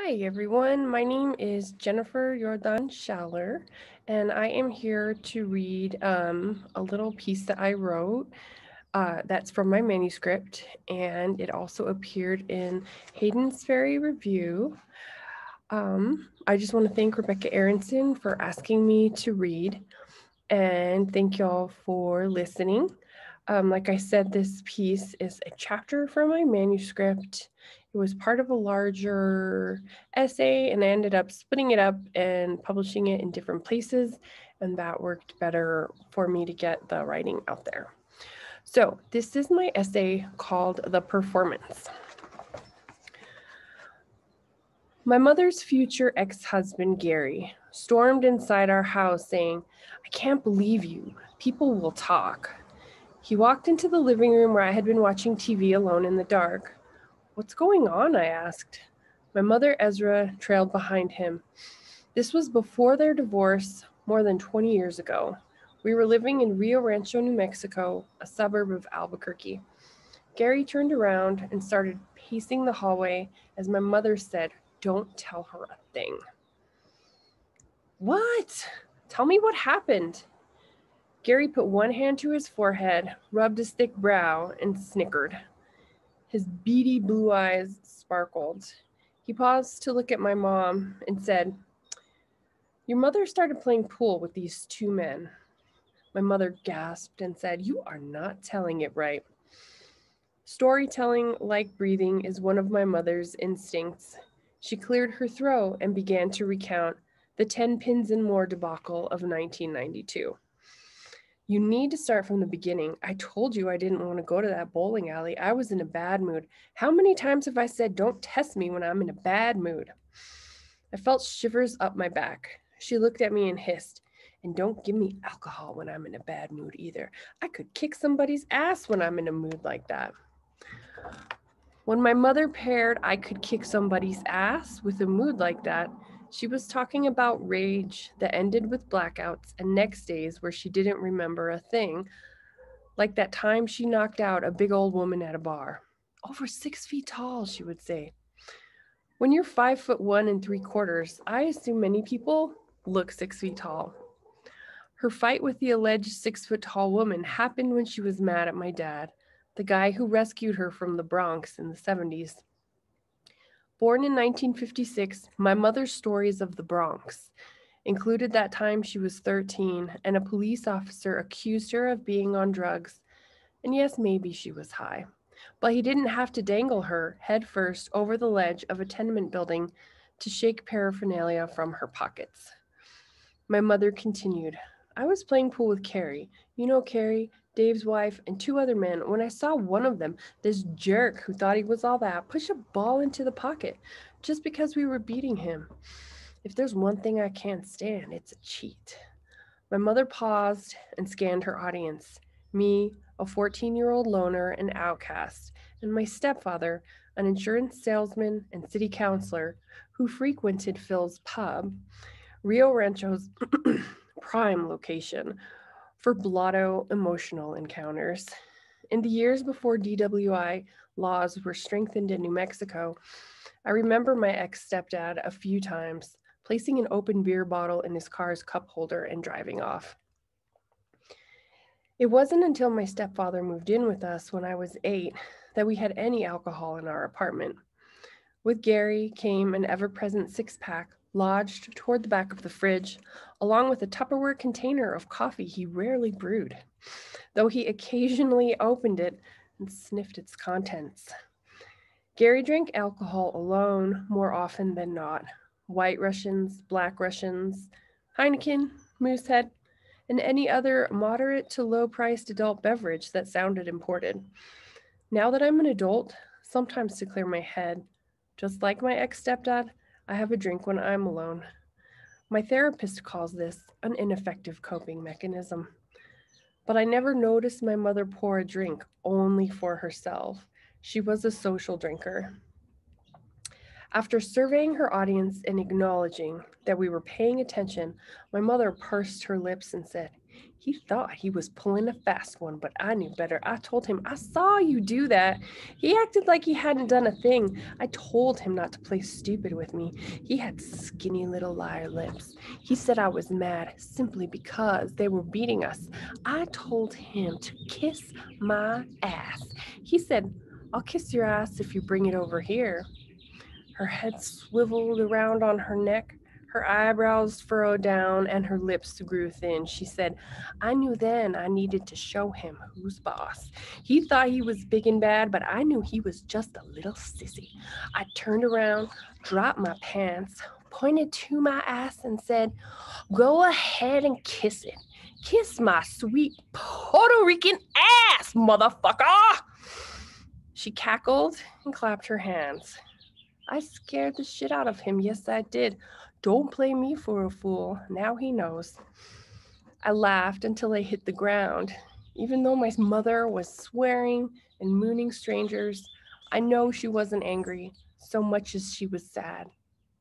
Hi, everyone. My name is Jennifer Jordan Schaller, and I am here to read a little piece that I wrote that's from my manuscript, and it also appeared in Hayden's Fairy Review. I just want to thank Rebecca Aronson for asking me to read, and thank y'all for listening. Like I said, this piece is a chapter from my manuscript. It was part of a larger essay, and I ended up splitting it up and publishing it in different places, and that worked better for me to get the writing out there. So, this is my essay called The Performance. My mother's future ex husband, Gary, stormed inside our house saying, "I can't believe you. People will talk." He walked into the living room where I had been watching TV alone in the dark. "What's going on?" I asked. My mother, Ezra, trailed behind him. This was before their divorce, more than 20 years ago. We were living in Rio Rancho, New Mexico, a suburb of Albuquerque. Gary turned around and started pacing the hallway as my mother said, "Don't tell her a thing." "What? Tell me what happened." Gary put one hand to his forehead, rubbed his thick brow, and snickered. His beady blue eyes sparkled. He paused to look at my mom and said, "Your mother started playing pool with these two men." My mother gasped and said, "You are not telling it right." Storytelling, like breathing, is one of my mother's instincts. She cleared her throat and began to recount the 10 pins and more debacle of 1992. "You need to start from the beginning. I told you I didn't want to go to that bowling alley. I was in a bad mood. How many times have I said, don't test me when I'm in a bad mood?" I felt shivers up my back. She looked at me and hissed, "And don't give me alcohol when I'm in a bad mood either. I could kick somebody's ass when I'm in a mood like that." When my mother paired "I could kick somebody's ass" with a mood like that, she was talking about rage that ended with blackouts and next days where she didn't remember a thing, like that time she knocked out a big old woman at a bar. "Over 6 feet tall," she would say. When you're 5'1 3/4", I assume many people look 6 feet tall. Her fight with the alleged 6 foot tall woman happened when she was mad at my dad, the guy who rescued her from the Bronx in the 70s. Born in 1956, my mother's stories of the Bronx included that time she was 13 and a police officer accused her of being on drugs. And yes, maybe she was high. But he didn't have to dangle her head first over the ledge of a tenement building to shake paraphernalia from her pockets. My mother continued, "I was playing pool with Carrie. You know Carrie, Dave's wife, and two other men, when I saw one of them, this jerk who thought he was all that, push a ball into the pocket just because we were beating him. If there's one thing I can't stand, it's a cheat." My mother paused and scanned her audience. Me, a 14-year-old loner and outcast, and my stepfather, an insurance salesman and city councilor who frequented Phil's pub, Rio Rancho's prime location for blotto emotional encounters. In the years before DWI laws were strengthened in New Mexico, I remember my ex stepdad a few times placing an open beer bottle in his car's cup holder and driving off. It wasn't until my stepfather moved in with us when I was 8 that we had any alcohol in our apartment. With Gary came an ever present 6-pack lodged toward the back of the fridge, along with a Tupperware container of coffee he rarely brewed, though he occasionally opened it and sniffed its contents. Gary drank alcohol alone more often than not. White Russians, Black Russians, Heineken, Moosehead, and any other moderate to low priced adult beverage that sounded imported. Now that I'm an adult, sometimes to clear my head, just like my ex stepdad, I have a drink when I'm alone. My therapist calls this an ineffective coping mechanism. But I never noticed my mother pour a drink only for herself. She was a social drinker. After surveying her audience and acknowledging that we were paying attention, my mother pursed her lips and said, He thought he was pulling a fast one, but I knew better. I told him, I saw you do that. He acted like he hadn't done a thing. I told him not to play stupid with me. He had skinny little liar lips. He said I was mad simply because they were beating us. I told him to kiss my ass. He said, I'll kiss your ass if you bring it over here. Her head swiveled around on her neck, her eyebrows furrowed down, and her lips grew thin. She said, I knew then I needed to show him who's boss. He thought he was big and bad, but I knew he was just a little sissy. I turned around, dropped my pants, pointed to my ass, and said, Go ahead and kiss it. Kiss my sweet Puerto Rican ass, motherfucker! She cackled and clapped her hands. I scared the shit out of him. Yes, I did. Don't play me for a fool. Now he knows. I laughed until I hit the ground. Even though my mother was swearing and mooning strangers, I know she wasn't angry so much as she was sad.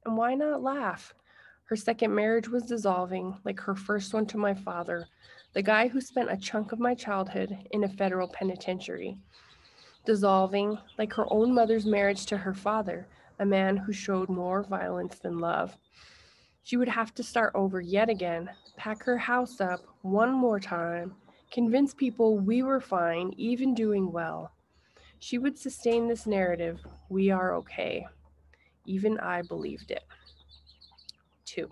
And why not laugh? Her second marriage was dissolving, like her first one to my father, the guy who spent a chunk of my childhood in a federal penitentiary. Dissolving, like her own mother's marriage to her father, a man who showed more violence than love. She would have to start over yet again, pack her house up one more time, convince people we were fine, even doing well. She would sustain this narrative, we are okay. Even I believed it. 2.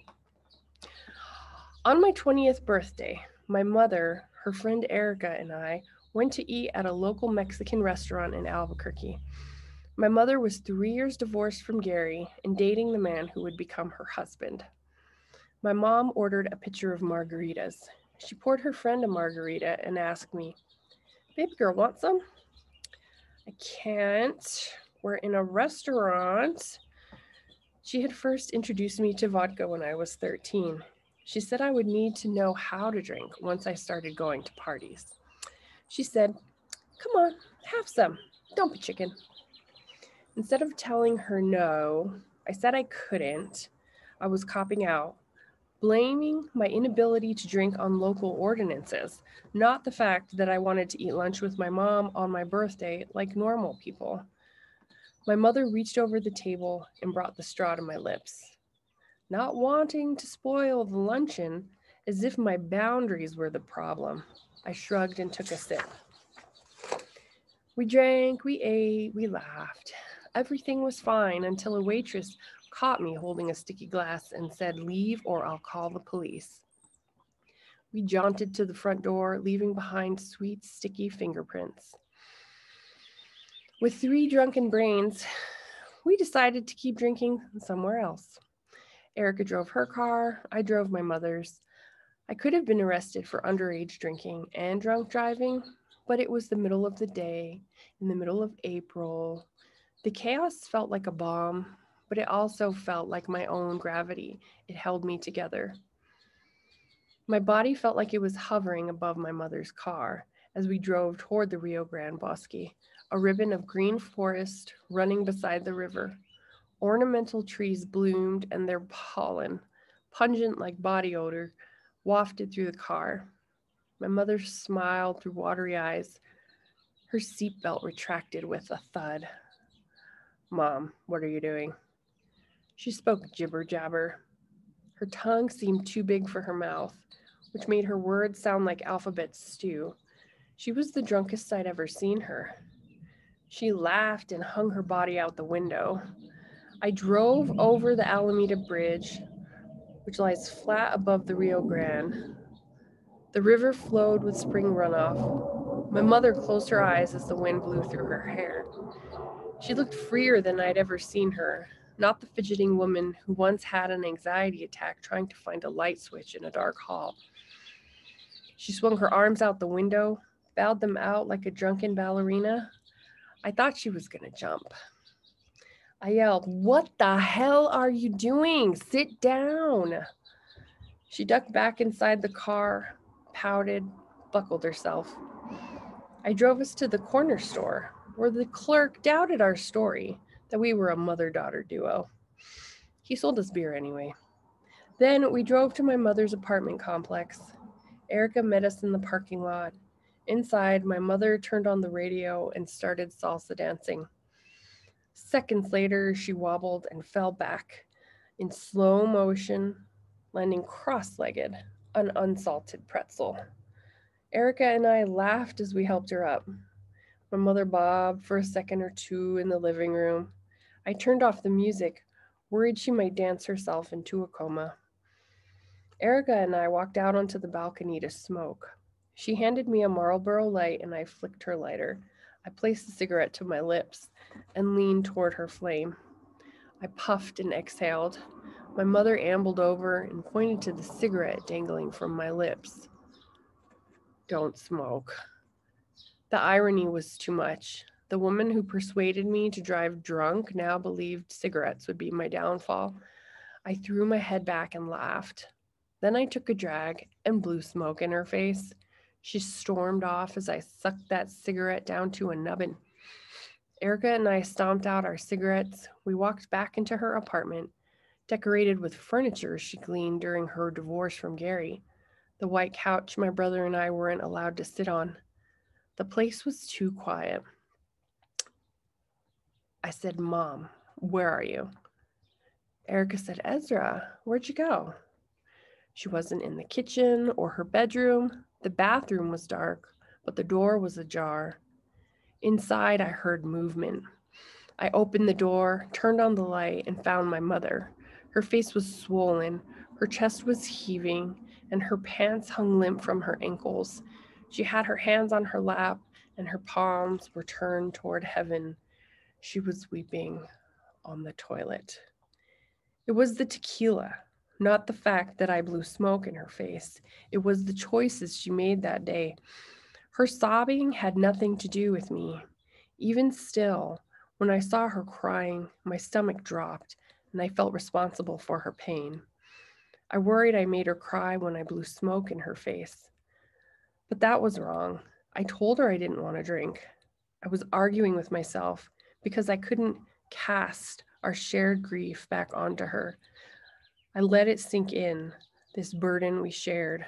On my 20th birthday, my mother, her friend Erica, and I went to eat at a local Mexican restaurant in Albuquerque. My mother was 3 years divorced from Gary and dating the man who would become her husband. My mom ordered a pitcher of margaritas. She poured her friend a margarita and asked me, Baby girl, want some? I can't. We're in a restaurant. She had first introduced me to vodka when I was 13. She said I would need to know how to drink once I started going to parties. She said, Come on, have some. Don't be chicken. Instead of telling her no, I said I couldn't. I was copping out, blaming my inability to drink on local ordinances, not the fact that I wanted to eat lunch with my mom on my birthday like normal people. My mother reached over the table and brought the straw to my lips. Not wanting to spoil the luncheon, as if my boundaries were the problem, I shrugged and took a sip. We drank, we ate, we laughed. Everything was fine until a waitress caught me holding a sticky glass and said, Leave or I'll call the police. We jaunted to the front door, leaving behind sweet, sticky fingerprints. With 3 drunken brains, we decided to keep drinking somewhere else. Erica drove her car, I drove my mother's. I could have been arrested for underage drinking and drunk driving, but it was the middle of the day, in the middle of April. The chaos felt like a bomb, but it also felt like my own gravity. It held me together. My body felt like it was hovering above my mother's car as we drove toward the Rio Grande Bosque, a ribbon of green forest running beside the river. Ornamental trees bloomed and their pollen, pungent like body odor, wafted through the car. My mother smiled through watery eyes. Her seatbelt retracted with a thud. Mom, what are you doing? She spoke jibber jabber. Her tongue seemed too big for her mouth, which made her words sound like alphabet stew. She was the drunkest I'd ever seen her. She laughed and hung her body out the window. I drove over the Alameda Bridge, which lies flat above the Rio Grande. The river flowed with spring runoff. My mother closed her eyes as the wind blew through her hair. She looked freer than I'd ever seen her, not the fidgeting woman who once had an anxiety attack trying to find a light switch in a dark hall. She swung her arms out the window, bowed them out like a drunken ballerina. I thought she was going to jump. I yelled, What the hell are you doing? Sit down. She ducked back inside the car, pouted, buckled herself. I drove us to the corner store, where the clerk doubted our story, that we were a mother-daughter duo. He sold us beer anyway. Then we drove to my mother's apartment complex. Erica met us in the parking lot. Inside, my mother turned on the radio and started salsa dancing. Seconds later, she wobbled and fell back in slow motion, landing cross-legged, an unsalted pretzel. Erica and I laughed as we helped her up. My mother bobbed for a second or two in the living room. I turned off the music, worried she might dance herself into a coma. Erica and I walked out onto the balcony to smoke. She handed me a Marlboro light and I flicked her lighter. I placed the cigarette to my lips and leaned toward her flame. I puffed and exhaled. My mother ambled over and pointed to the cigarette dangling from my lips. Don't smoke. The irony was too much. The woman who persuaded me to drive drunk now believed cigarettes would be my downfall. I threw my head back and laughed. Then I took a drag and blew smoke in her face. She stormed off as I sucked that cigarette down to a nubbin. Erica and I stomped out our cigarettes. We walked back into her apartment, decorated with furniture she gleaned during her divorce from Gary. The white couch my brother and I weren't allowed to sit on. The place was too quiet. I said, Mom, where are you? Erica said, Ezra, where'd you go? She wasn't in the kitchen or her bedroom. The bathroom was dark, but the door was ajar. Inside, I heard movement. I opened the door, turned on the light, and found my mother. Her face was swollen, her chest was heaving, and her pants hung limp from her ankles. She had her hands on her lap, and her palms were turned toward heaven. She was weeping on the toilet. It was the tequila, not the fact that I blew smoke in her face. It was the choices she made that day. Her sobbing had nothing to do with me. Even still, when I saw her crying, my stomach dropped, and I felt responsible for her pain. I worried I made her cry when I blew smoke in her face. But that was wrong. I told her I didn't want to drink. I was arguing with myself because I couldn't cast our shared grief back onto her. I let it sink in, this burden we shared.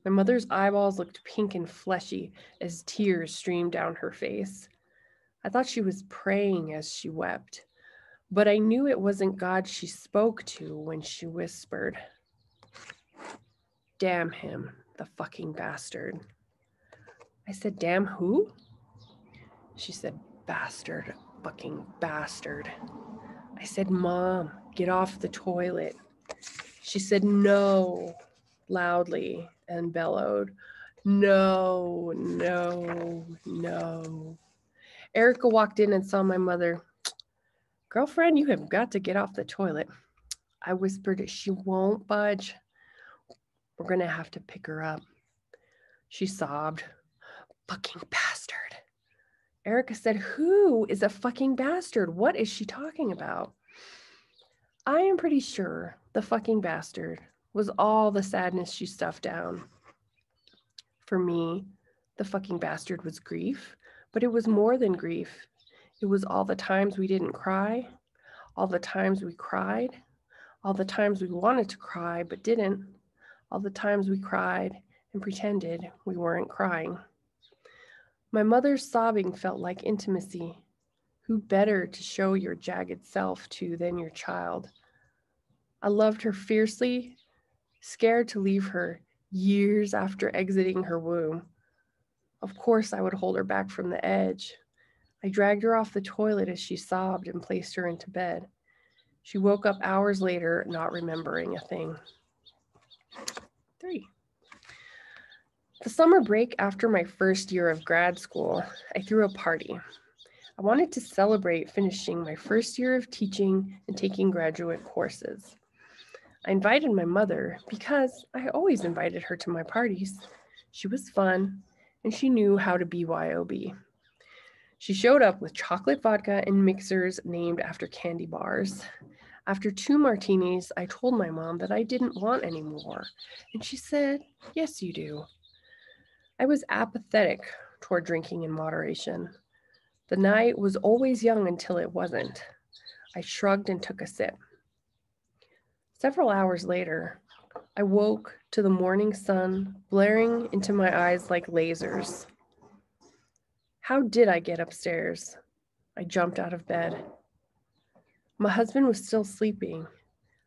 My mother's eyeballs looked pink and fleshy as tears streamed down her face. I thought she was praying as she wept, but I knew it wasn't God she spoke to when she whispered, Damn him, the fucking bastard. I said, damn who? She said, bastard, fucking bastard. I said, Mom, get off the toilet. She said, no, loudly and bellowed, no, no, no. Erica walked in and saw my mother. Girlfriend, you have got to get off the toilet. I whispered, she won't budge. We're going to have to pick her up. She sobbed, fucking bastard. Erica said, who is a fucking bastard? What is she talking about? I am pretty sure the fucking bastard was all the sadness she stuffed down. For me, the fucking bastard was grief, but it was more than grief. It was all the times we didn't cry, all the times we cried, all the times we wanted to cry but didn't, all the times we cried and pretended we weren't crying. My mother's sobbing felt like intimacy. Who better to show your jagged self to than your child? I loved her fiercely, scared to leave her years after exiting her womb. Of course, I would hold her back from the edge. I dragged her off the toilet as she sobbed and placed her into bed. She woke up hours later, not remembering a thing. 3. The summer break after my first year of grad school, I threw a party. I wanted to celebrate finishing my first year of teaching and taking graduate courses. I invited my mother because I always invited her to my parties. She was fun, and she knew how to BYOB. She showed up with chocolate vodka and mixers named after candy bars. After 2 martinis, I told my mom that I didn't want any more, and she said, yes, you do. I was apathetic toward drinking in moderation. The night was always young until it wasn't. I shrugged and took a sip. Several hours later, I woke to the morning sun blaring into my eyes like lasers. How did I get upstairs? I jumped out of bed. My husband was still sleeping.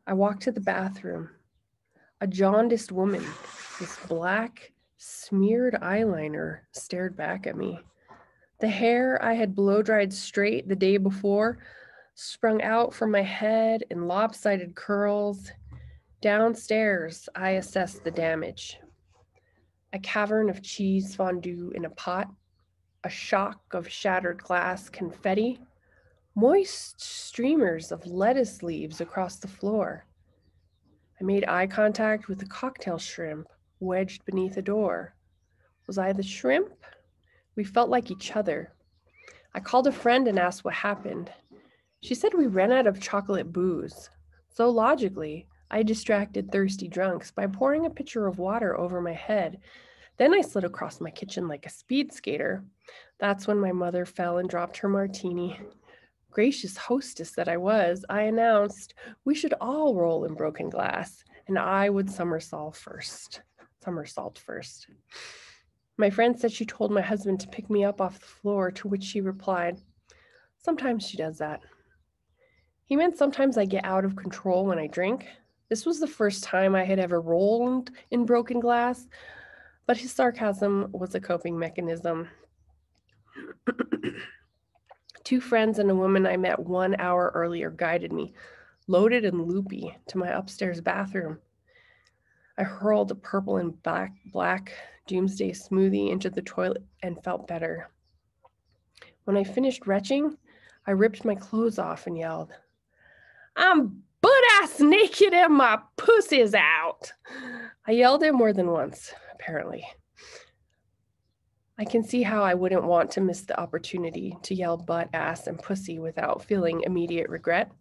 I walked to the bathroom. A jaundiced woman with black, smeared eyeliner stared back at me. The hair I had blow-dried straight the day before sprung out from my head in lopsided curls. Downstairs, I assessed the damage. A cavern of cheese fondue in a pot, a shock of shattered glass confetti, moist streamers of lettuce leaves across the floor. I made eye contact with the cocktail shrimp wedged beneath a door. Was I the shrimp? We felt like each other. I called a friend and asked what happened. She said we ran out of chocolate booze. So logically, I distracted thirsty drunks by pouring a pitcher of water over my head. Then I slid across my kitchen like a speed skater. That's when my mother fell and dropped her martini. Gracious hostess that I was, I announced we should all roll in broken glass, and I would somersault first. My friend said she told my husband to pick me up off the floor, to which she replied, "Sometimes she does that." He meant sometimes I get out of control when I drink. This was the first time I had ever rolled in broken glass, but his sarcasm was a coping mechanism. Two friends and a woman I met 1 hour earlier guided me, loaded and loopy, to my upstairs bathroom. I hurled a purple and black doomsday smoothie into the toilet and felt better. When I finished retching, I ripped my clothes off and yelled, "I'm butt-ass naked and my pussy's out." I yelled it more than once, apparently. I can see how I wouldn't want to miss the opportunity to yell butt, ass, and pussy without feeling immediate regret.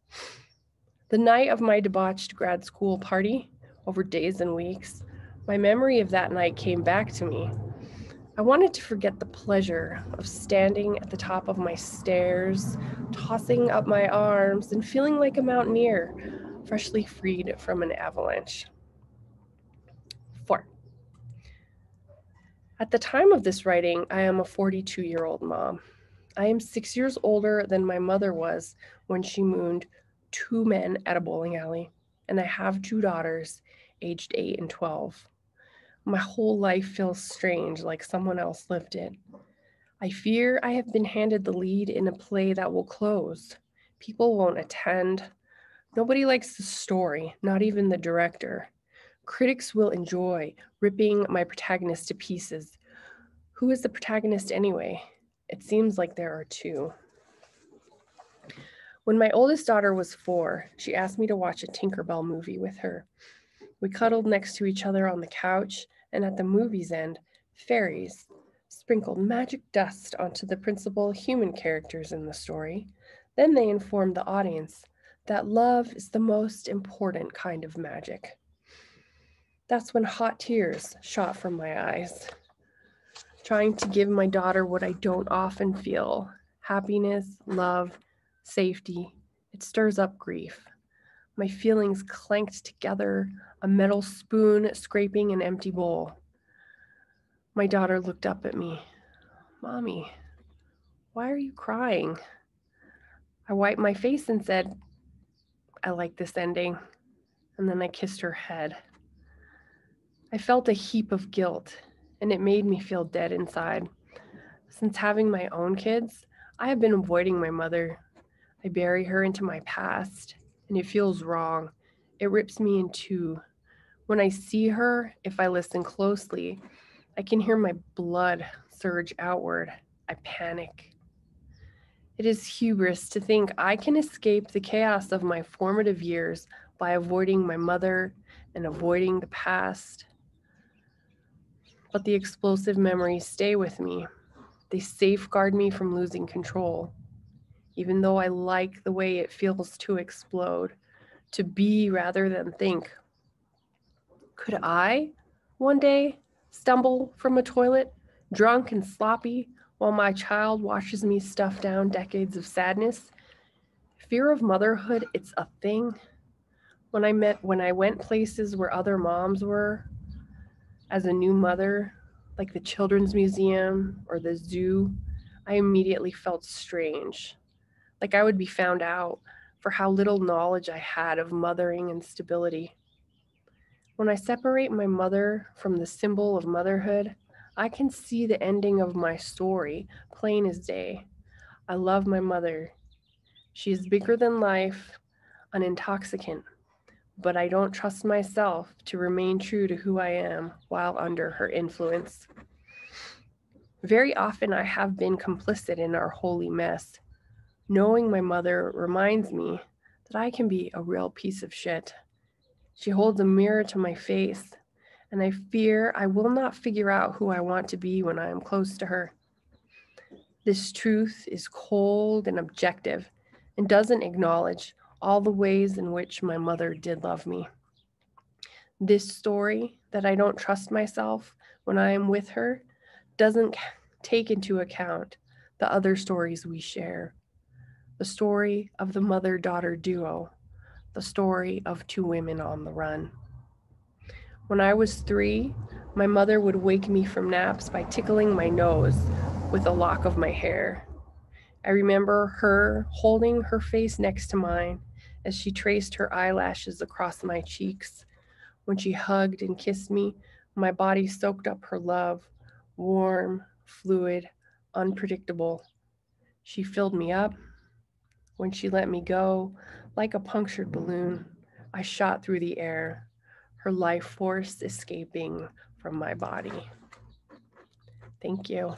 The night of my debauched grad school party, over days and weeks, my memory of that night came back to me. I wanted to forget the pleasure of standing at the top of my stairs, tossing up my arms, and feeling like a mountaineer, freshly freed from an avalanche. 4. At the time of this writing, I am a 42-year-old mom. I am 6 years older than my mother was when she mooned 2 men at a bowling alley, and I have 2 daughters, aged 8 and 12. My whole life feels strange, like someone else lived it. I fear I have been handed the lead in a play that will close. People won't attend. Nobody likes the story, not even the director. Critics will enjoy ripping my protagonist to pieces. Who is the protagonist anyway? It seems like there are 2. When my oldest daughter was 4, she asked me to watch a Tinkerbell movie with her. We cuddled next to each other on the couch, and at the movie's end, fairies sprinkled magic dust onto the principal human characters in the story. Then they informed the audience that love is the most important kind of magic. That's when hot tears shot from my eyes. Trying to give my daughter what I don't often feel: happiness, love, safety. It stirs up grief. My feelings clanked together, a metal spoon scraping an empty bowl. My daughter looked up at me. "Mommy, why are you crying?" I wiped my face and said, "I like this ending." And then I kissed her head. I felt a heap of guilt, and it made me feel dead inside. Since having my own kids, I have been avoiding my mother. I bury her into my past, and it feels wrong. It rips me in two. When I see her, if I listen closely, I can hear my blood surge outward. I panic. It is hubris to think I can escape the chaos of my formative years by avoiding my mother and avoiding the past. But the explosive memories stay with me. They safeguard me from losing control. Even though I like the way it feels to explode, to be rather than think. Could I, one day, stumble from a toilet, drunk and sloppy, while my child watches me stuff down decades of sadness? Fear of motherhood, it's a thing. When I went places where other moms were as a new mother, like the children's museum or the zoo, I immediately felt strange, like I would be found out for how little knowledge I had of mothering and stability. When I separate my mother from the symbol of motherhood, I can see the ending of my story plain as day. I love my mother. She is bigger than life, an intoxicant, but I don't trust myself to remain true to who I am while under her influence. Very often I have been complicit in our holy mess. Knowing my mother reminds me that I can be a real piece of shit. She holds a mirror to my face, and I fear I will not figure out who I want to be when I am close to her. This truth is cold and objective and doesn't acknowledge all the ways in which my mother did love me. This story that I don't trust myself when I am with her doesn't take into account the other stories we share. The story of the mother daughter duo, the story of two women on the run. When I was 3, my mother would wake me from naps by tickling my nose with a lock of my hair. I remember her holding her face next to mine as she traced her eyelashes across my cheeks. When she hugged and kissed me, my body soaked up her love, warm, fluid, unpredictable. She filled me up. When she let me go, like a punctured balloon, I shot through the air, her life force escaping from my body. Thank you.